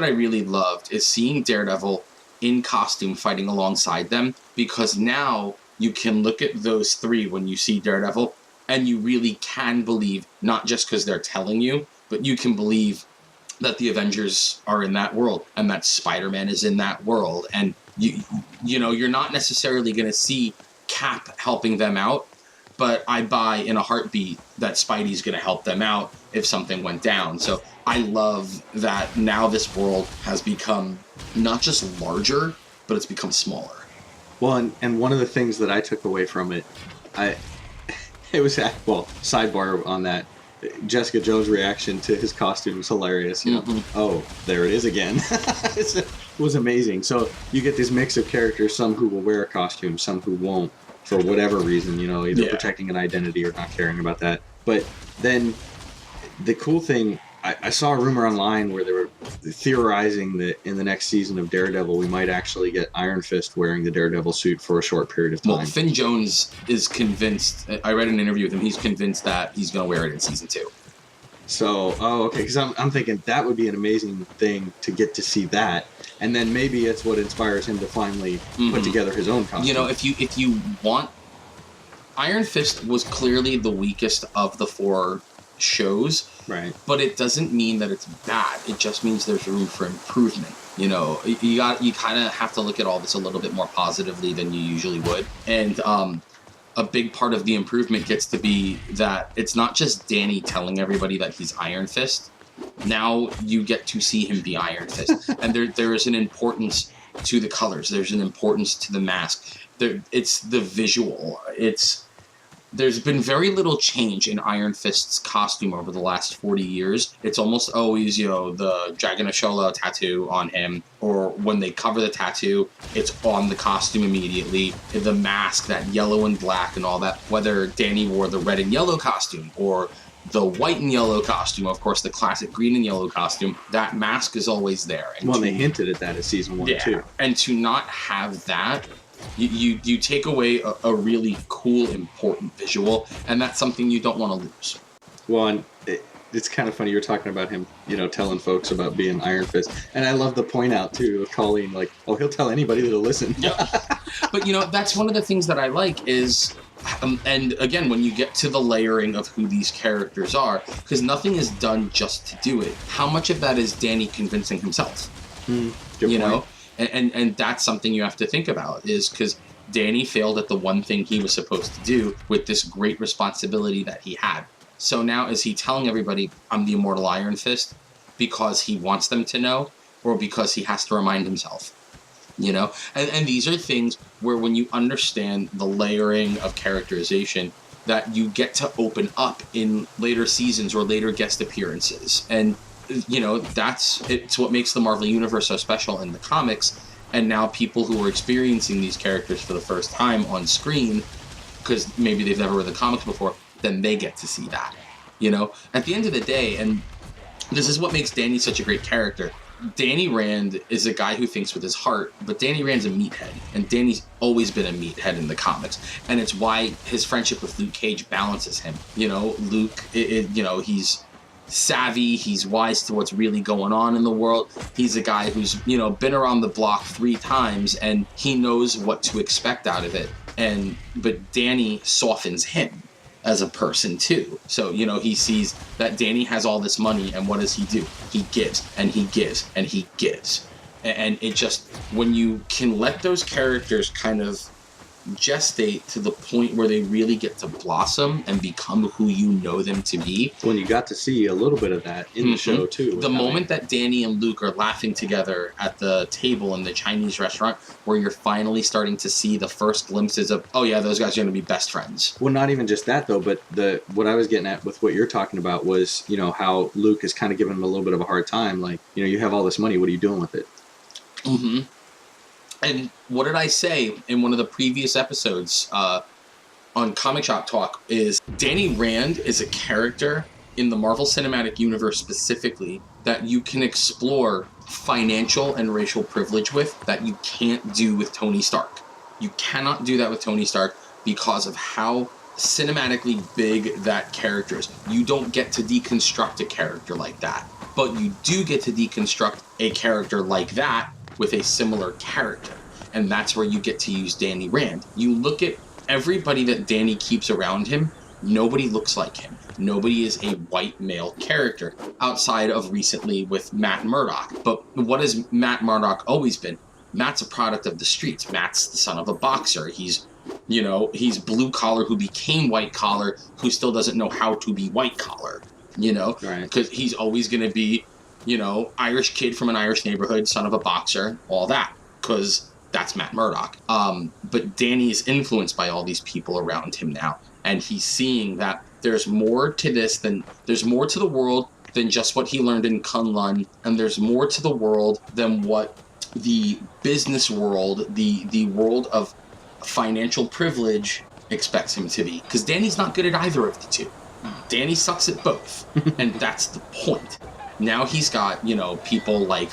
S1: I really loved is seeing Daredevil in costume fighting alongside them, because now you can look at those three when you see Daredevil and you really can believe, not just because they're telling you, but you can believe that the Avengers are in that world and that Spider-Man is in that world. And you know, you're not necessarily going to see Cap helping them out, but I buy in a heartbeat that Spidey's going to help them out if something went down. So I love that now this world has become not just larger, but it's become smaller.
S6: Well, and one of the things that I took away from it, it was, well, sidebar on that, Jessica Jones' reaction to his costume was hilarious. You know, oh, there it is again. It was amazing. So you get this mix of characters, some who will wear a costume, some who won't, for whatever reason, you know, either protecting an identity or not caring about that. But then the cool thing, I saw a rumor online where they were theorizing that in the next season of Daredevil, we might actually get Iron Fist wearing the Daredevil suit for a short period of time.
S1: Well, Finn Jones is convinced, I read an interview with him, he's convinced that he's going to wear it in season 2.
S6: So, okay, because I'm thinking that would be an amazing thing to get to see that. And then maybe it's what inspires him to finally put together his own costume.
S1: You know, if you want, Iron Fist was clearly the weakest of the 4 shows.
S6: Right.
S1: But it doesn't mean that it's bad. It just means there's room for improvement. You know, you kind of have to look at all this a little bit more positively than you usually would. And a big part of the improvement gets to be that it's not just Danny telling everybody that he's Iron Fist. Now you get to see him be Iron Fist. And there is an importance to the colors. There's an importance to the mask. It's the visual. There's been very little change in Iron Fist's costume over the last 40 years. It's almost always, you know, the Dragon of Shola tattoo on him, or when they cover the tattoo, it's on the costume immediately. The mask, that yellow and black and all that, whether Danny wore the red and yellow costume or the white and yellow costume, of course, the classic green and yellow costume, that mask is always there. And
S6: they hinted at that in season 1 too.
S1: And to not have that, you take away a really cool, important visual, and that's something you don't want to lose.
S6: Well, and it's kind of funny, you're talking about him, you know, telling folks about being Iron Fist, and I love the point out too of Colleen, like, oh, he'll tell anybody that'll listen.
S1: Yeah. But you know, that's one of the things that I like is, and again, when you get to the layering of who these characters are, because nothing is done just to do it. How much of that is Danny convincing himself?
S6: Good
S1: you
S6: point.
S1: know. And that's something you have to think about, is because Danny failed at the one thing he was supposed to do with this great responsibility that he had. So now is he telling everybody, I'm the immortal Iron Fist, because he wants them to know, or because he has to remind himself? You know? And these are things where when you understand the layering of characterization, that you get to open up in later seasons or later guest appearances. And you know, it's what makes the Marvel Universe so special in the comics. And now people who are experiencing these characters for the first time on screen, because maybe they've never read the comics before, then they get to see that. You know, at the end of the day, and this is what makes Danny such a great character. Danny Rand is a guy who thinks with his heart, but Danny Rand's a meathead, and Danny's always been a meathead in the comics, and it's why his friendship with Luke Cage balances him. You know, Luke, you know, he's savvy, he's wise to what's really going on in the world. He's a guy who's, you know, been around the block 3 times, and he knows what to expect out of it. But Danny softens him as a person too. So, you know, he sees that Danny has all this money, and what does he do? He gives, and he gives, and he gives. And it just, when you can let those characters kind of gestate to the point where they really get to blossom and become who you know them to be.
S6: When you got to see a little bit of that in the show too.
S1: The moment that Danny and Luke are laughing together at the table in the Chinese restaurant, where you're finally starting to see the first glimpses of, oh yeah, those guys are going to be best friends.
S6: Well, not even just that though, but what I was getting at with what you're talking about was, you know, how Luke is kind of giving him a little bit of a hard time. Like, you know, you have all this money, what are you doing with it?
S1: Mm-hmm. And what did I say in one of the previous episodes on Comic Shop Talk is Danny Rand is a character in the Marvel Cinematic Universe specifically that you can explore financial and racial privilege with that you can't do with Tony Stark. You cannot do that with Tony Stark because of how cinematically big that character is. You don't get to deconstruct a character like that, but you do get to deconstruct a character like that with a similar character. And that's where you get to use Danny Rand. You look at everybody that Danny keeps around him, nobody looks like him. Nobody is a white male character outside of recently with Matt Murdock. But what has Matt Murdock always been? Matt's a product of the streets. Matt's the son of a boxer. He's blue collar who became white collar, who still doesn't know how to be white collar, because he's always going to be, Irish kid from an Irish neighborhood, son of a boxer, all that, because that's Matt Murdock. But Danny is influenced by all these people around him now, and he's seeing that there's more to there's more to the world than just what he learned in Kunlun, and there's more to the world than what the business world, the world of financial privilege expects him to be. Because Danny's not good at either of the two. Danny sucks at both, and that's the point. Now he's got, people like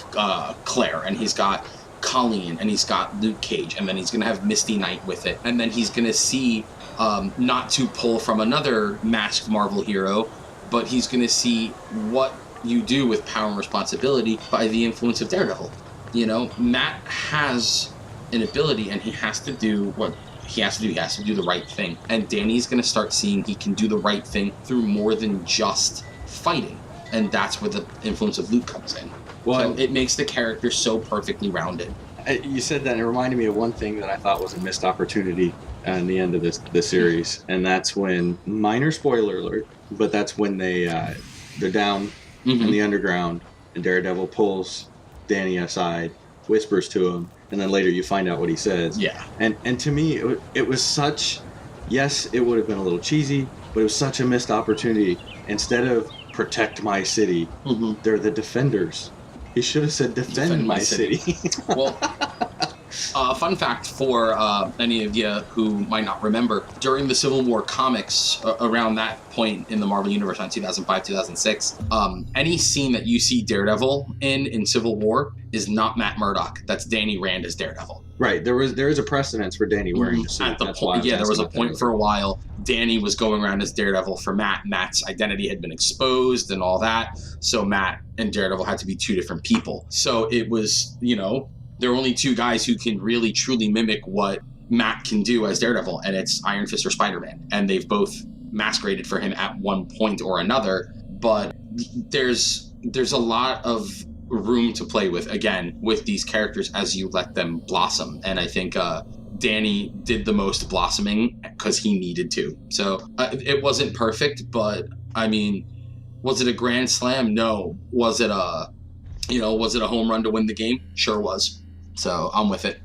S1: Claire, and he's got Colleen, and he's got Luke Cage, and then he's going to have Misty Knight with it, and then he's going to see, not to pull from another masked Marvel hero, but he's going to see what you do with power and responsibility by the influence of Daredevil. Matt has an ability, and he has to do what he has to do. He has to do the right thing. And Danny's going to start seeing he can do the right thing through more than just fighting. And that's where the influence of Luke comes in. Well, so it makes the character so perfectly rounded.
S6: You said that, and it reminded me of one thing that I thought was a missed opportunity in the end of this series. And that's when, minor spoiler alert, but that's when they're down in the underground, and Daredevil pulls Danny aside, whispers to him, and then later you find out what he says.
S1: Yeah.
S6: And to me, it was such, yes, it would have been a little cheesy, but it was such a missed opportunity. Instead of protect my city, they're the defenders. He should have said defend my city.
S1: Well, fun fact for any of you who might not remember, during the Civil War comics, around that point in the Marvel Universe, on 2005, 2006, any scene that you see Daredevil in Civil War is not Matt Murdock. That's Danny Rand as Daredevil.
S6: Right. There is a precedence for Danny wearing the suit.
S1: At the point, there was a point for a while. Danny was going around as Daredevil for Matt. Matt's identity had been exposed and all that. So Matt and Daredevil had to be two different people. So it was, there are only two guys who can really truly mimic what Matt can do as Daredevil, and it's Iron Fist or Spider-Man. And they've both masqueraded for him at one point or another. But there's a lot of room to play with, again, with these characters as you let them blossom. And I think Danny did the most blossoming because he needed to. So it wasn't perfect, but I mean, was it a grand slam? No. Was it a home run to win the game? Sure was. So I'm with it.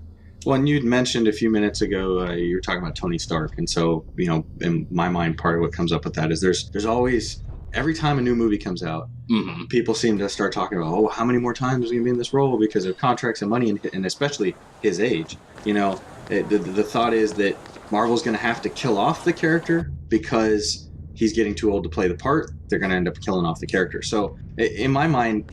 S6: Well, and you'd mentioned a few minutes ago, you were talking about Tony Stark. And so, in my mind, part of what comes up with that is there's always, every time a new movie comes out, people seem to start talking about, how many more times is he going to be in this role because of contracts and money, and especially his age. The thought is that Marvel's going to have to kill off the character because he's getting too old to play the part. They're going to end up killing off the character. So in my mind,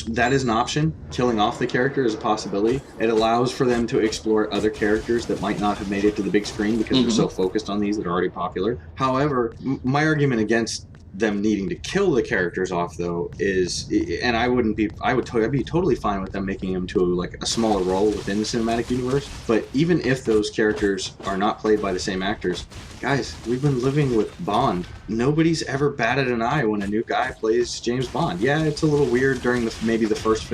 S6: that is an option. Killing off the character is a possibility. It allows for them to explore other characters that might not have made it to the big screen because they're so focused on these that are already popular. However, my argument against them needing to kill the characters off, though, is, and I'd be totally fine with them making them to like a smaller role within the cinematic universe. But even if those characters are not played by the same actors, guys, we've been living with Bond. Nobody's ever batted an eye when a new guy plays James Bond. Yeah, it's a little weird during maybe the first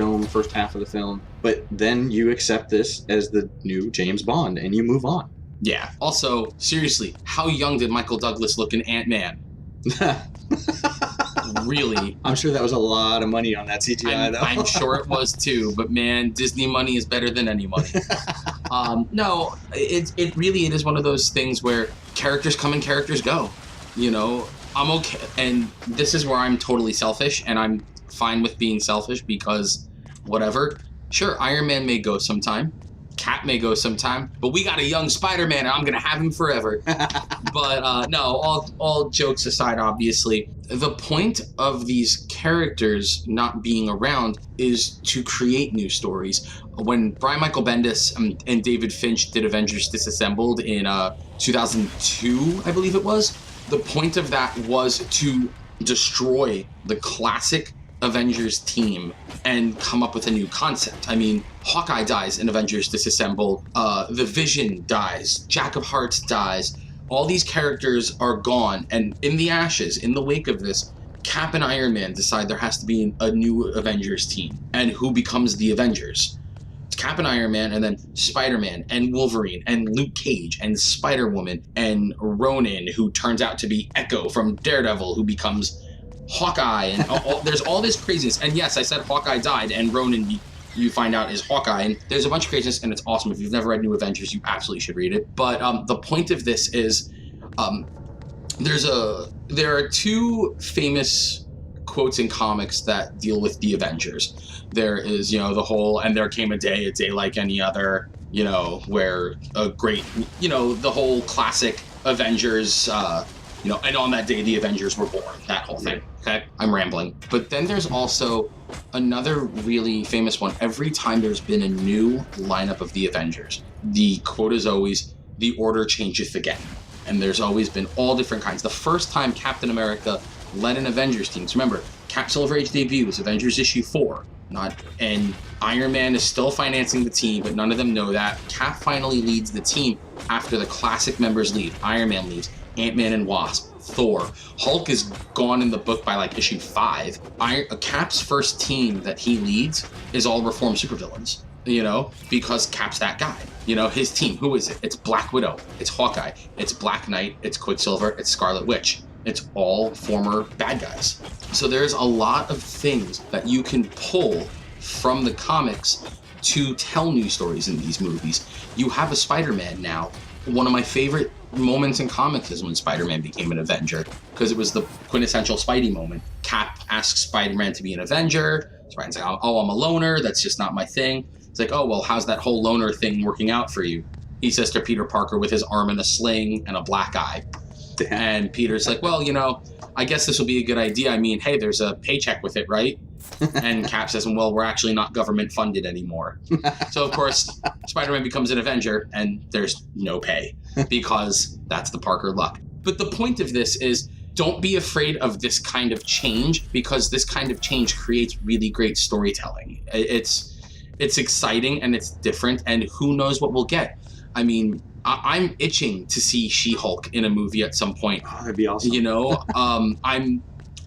S6: half of the film, but then you accept this as the new James Bond and you move on.
S1: Yeah. Also, seriously, how young did Michael Douglas look in Ant-Man? Really?
S6: I'm sure that was a lot of money on that CGI, though.
S1: I'm sure it was too, but man, Disney money is better than any money. No, it really is one of those things where characters come and characters go. I'm okay, and this is where I'm totally selfish, and I'm fine with being selfish because whatever. Sure, Iron Man may go sometime. Cap may go sometime, but we got a young Spider-Man, and I'm gonna have him forever. But no, all jokes aside, obviously, the point of these characters not being around is to create new stories. When Brian Michael Bendis and David Finch did Avengers Disassembled in 2002, I believe it was, the point of that was to destroy the classic Avengers team and come up with a new concept. I mean, Hawkeye dies in Avengers Disassembled, the Vision dies, Jack of Hearts dies. All these characters are gone, and in the ashes, in the wake of this, Cap and Iron Man decide there has to be a new Avengers team. And who becomes the Avengers? It's Cap and Iron Man, and then Spider-Man, and Wolverine, and Luke Cage, and Spider-Woman, and Ronin, who turns out to be Echo from Daredevil, who becomes Hawkeye, and there's all this craziness. And yes, I said Hawkeye died, and Ronin, you find out, is Hawkeye, and there's a bunch of craziness, and it's awesome. If you've never read New Avengers, you absolutely should read it. But the point of this is, there are two famous quotes in comics that deal with the Avengers. There is, the whole, and there came a day like any other, where a great, the whole classic Avengers, and on that day the Avengers were born, that whole thing. Okay, I'm rambling. But then there's also another really famous one. Every time there's been a new lineup of the Avengers, the quote is always, the order changeth again. And there's always been all different kinds. The first time Captain America led an Avengers team, so remember, Cap Silver Age debut was Avengers issue 4. And Iron Man is still financing the team, but none of them know that. Cap finally leads the team after the classic members leave. Iron Man leaves, Ant-Man and Wasp, Thor. Hulk is gone in the book by like issue 5. Cap's first team that he leads is all reformed supervillains, because Cap's that guy. His team, who is it? It's Black Widow, it's Hawkeye, it's Black Knight, it's Quicksilver, it's Scarlet Witch. It's all former bad guys. So there's a lot of things that you can pull from the comics to tell new stories in these movies. You have a Spider-Man now. One of my favorite moments in comics is when Spider-Man became an Avenger, because it was the quintessential Spidey moment. Cap asks Spider-Man to be an Avenger. Spider-Man's like, oh, I'm a loner. That's just not my thing. It's like, oh, well, how's that whole loner thing working out for you? He says to Peter Parker with his arm in a sling and a black eye. And Peter's like, well, I guess this will be a good idea. I mean, hey, there's a paycheck with it, right? And Cap says, well, we're actually not government funded anymore. So, of course, Spider-Man becomes an Avenger, and there's no pay, because that's the Parker luck. But the point of this is, don't be afraid of this kind of change, because this kind of change creates really great storytelling. It's exciting, and it's different, and who knows what we'll get. I mean, I'm itching to see She-Hulk in a movie at some point.
S6: Oh, that'd be awesome.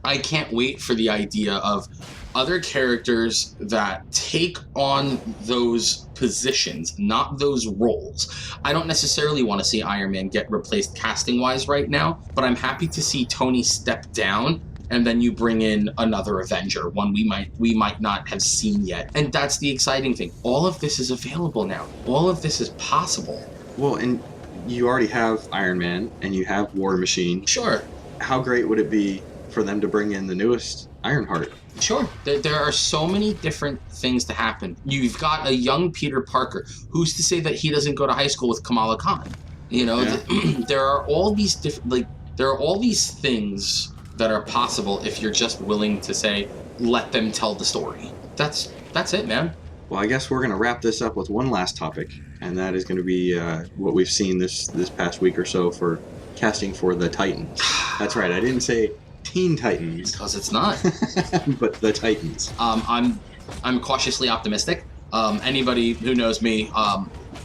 S1: I can't wait for the idea of other characters that take on those positions, not those roles. I don't necessarily want to see Iron Man get replaced casting-wise right now, but I'm happy to see Tony step down, and then you bring in another Avenger, one we might not have seen yet. And that's the exciting thing. All of this is available now. All of this is possible.
S6: Well, and you already have Iron Man, and you have War Machine.
S1: Sure.
S6: How great would it be for them to bring in the newest Ironheart?
S1: Sure. There are so many different things to happen. You've got a young Peter Parker. Who's to say that he doesn't go to high school with Kamala Khan? There are all these different, there are all these things that are possible if you're just willing to say, let them tell the story. That's it, man.
S6: Well, I guess we're going to wrap this up with one last topic, and that is going to be what we've seen this past week or so for casting for the Titans. That's right, I didn't say Teen Titans.
S1: Because it's not.
S6: But the Titans.
S1: I'm cautiously optimistic. Anybody who knows me,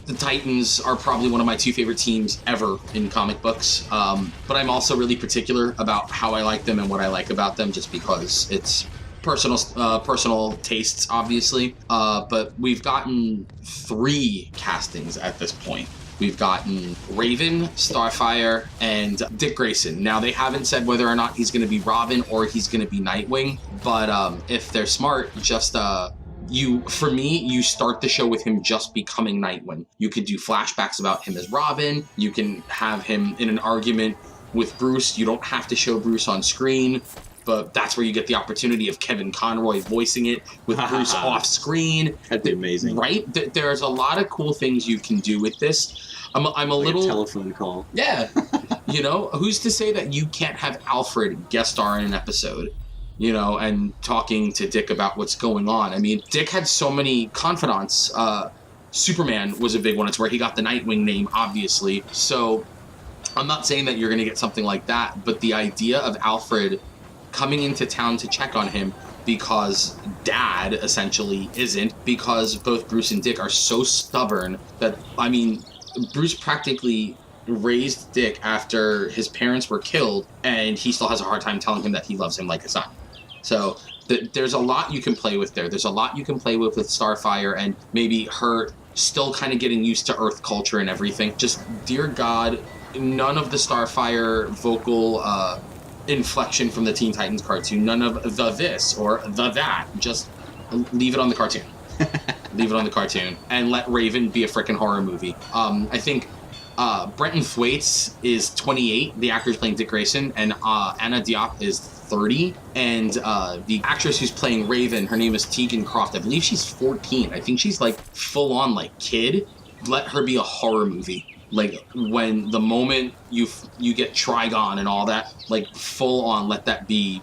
S1: the Titans are probably one of my 2 favorite teams ever in comic books. But I'm also really particular about how I like them and what I like about them, just because it's personal tastes, obviously. But we've gotten 3 castings at this point. We've gotten Raven, Starfire, and Dick Grayson. Now, they haven't said whether or not he's going to be Robin or he's going to be Nightwing. But if they're smart, just you start the show with him just becoming Nightwing. You could do flashbacks about him as Robin. You can have him in an argument with Bruce. You don't have to show Bruce on screen. but that's where you get the opportunity of Kevin Conroy voicing it with Bruce off screen.
S6: That'd be amazing.
S1: Right? There's a lot of cool things you can do with this. I'm a
S6: Like
S1: little...
S6: a telephone call.
S1: Yeah. You know, who's to say that you can't have Alfred guest star in an episode, you know, and talking to Dick about what's going on. I mean, Dick had so many confidants. Superman was a big one. It's where he got the Nightwing name, obviously. So I'm not saying that you're going to get something like that, but the idea of Alfred coming into town to check on him because Dad essentially isn't, because both Bruce and Dick are so stubborn that, I mean, Bruce practically raised Dick after his parents were killed, and he still has a hard time telling him that he loves him like a son. So there's a lot you can play with there. There's a lot you can play with Starfire, and maybe her still kind of getting used to Earth culture and everything. Just, dear God, none of the Starfire vocal inflection from the Teen Titans cartoon, none of the this or the that. Just leave it on the cartoon. Leave it on the cartoon, and let Raven be a freaking horror movie. I think Brenton Thwaites is 28, the actor's playing Dick Grayson, and Anna Diop is 30, and the actress who's playing Raven, her name is Teagan Croft. I believe she's 14. I think she's like full on like kid. Let her be a horror movie. Like, when the moment you get Trigon and all that, like full on, let that be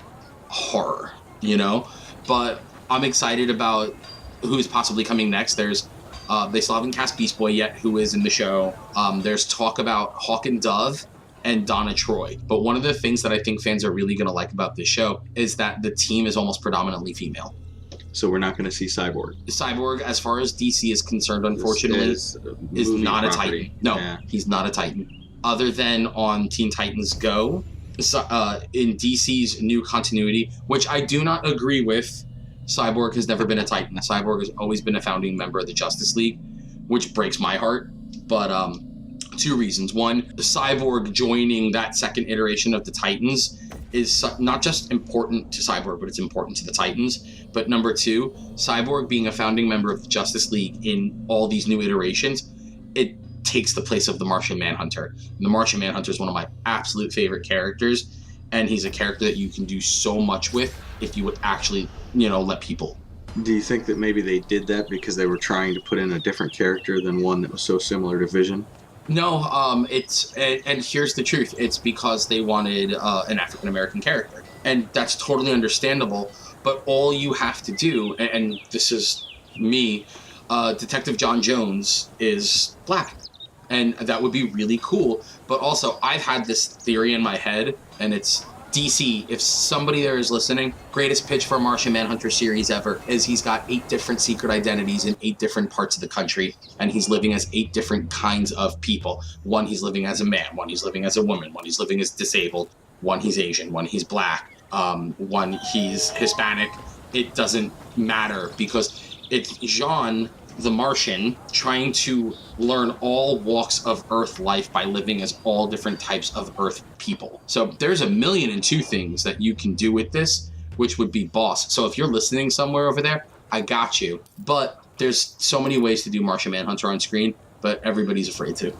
S1: horror, you know? But I'm excited about who's possibly coming next. There's they still haven't cast Beast Boy yet, who is in the show. There's talk about Hawk and Dove and Donna Troy. But one of the things that I think fans are really going to like about this show is that the team is almost predominantly female.
S6: So we're not going to see Cyborg.
S1: Cyborg, as far as DC is concerned, unfortunately, is not a Titan. No, he's not a Titan. Other than on Teen Titans Go, in DC's new continuity, which I do not agree with, Cyborg has never been a Titan. Cyborg has always been a founding member of the Justice League, which breaks my heart. But two reasons. One, Cyborg joining that second iteration of the Titans is not just important to Cyborg, but it's important to the Titans. But number two, Cyborg being a founding member of the Justice League in all these new iterations, it takes the place of the Martian Manhunter. And the Martian Manhunter is one of my absolute favorite characters, and he's a character that you can do so much with if you would actually, you know, let people.
S6: Do you think that maybe they did that because they were trying to put in a different character than one that was so similar to Vision?
S1: No, and here's the truth. It's because they wanted an African-American character. And that's totally understandable. But all you have to do, and this is me, Detective John Jones is black. And that would be really cool. But also, I've had this theory in my head, and it's DC, if somebody there is listening, greatest pitch for a Martian Manhunter series ever is he's got 8 different secret identities in 8 different parts of the country, and he's living as 8 different kinds of people. One, he's living as a man. One, he's living as a woman. One, he's living as disabled. One, he's Asian. One, he's black. One, he's Hispanic. It doesn't matter because it's Jean the Martian trying to learn all walks of Earth life by living as all different types of Earth people. So there's 1,000,002 things that you can do with this, which would be boss. So if you're listening somewhere over there, I got you. But there's so many ways to do Martian Manhunter on screen, but everybody's afraid to.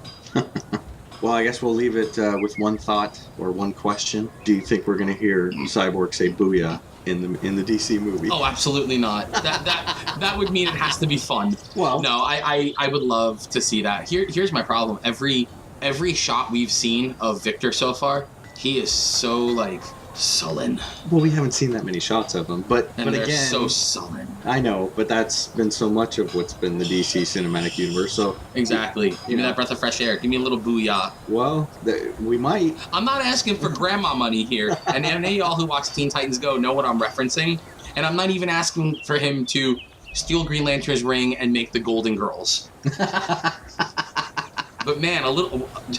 S6: Well, I guess we'll leave it with one thought or one question. Do you think we're going to hear Cyborg say "booyah" in the DC movie?
S1: Oh, absolutely not. That would mean it has to be fun.
S6: Well,
S1: no, I would love to see that. Here's my problem. Every shot we've seen of Victor so far, he is so like sullen.
S6: Well, we haven't seen that many shots of him, but
S1: they're
S6: again,
S1: so sullen.
S6: I know, but that's been so much of what's been the DC cinematic universe. So
S1: exactly, give me that breath of fresh air. Give me a little booyah.
S6: Well, we might.
S1: I'm not asking for grandma money here, and any of y'all who watch Teen Titans Go know what I'm referencing. And I'm not even asking for him to steal Green Lantern's ring and make the Golden Girls. But man,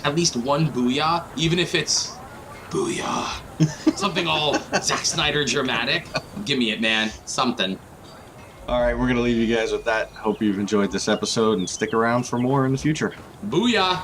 S1: at least one booyah, even if it's booyah. Something all Zack Snyder dramatic. Give me it, man. Something.
S6: All right, we're going to leave you guys with that. Hope you've enjoyed this episode and stick around for more in the future.
S1: Booyah!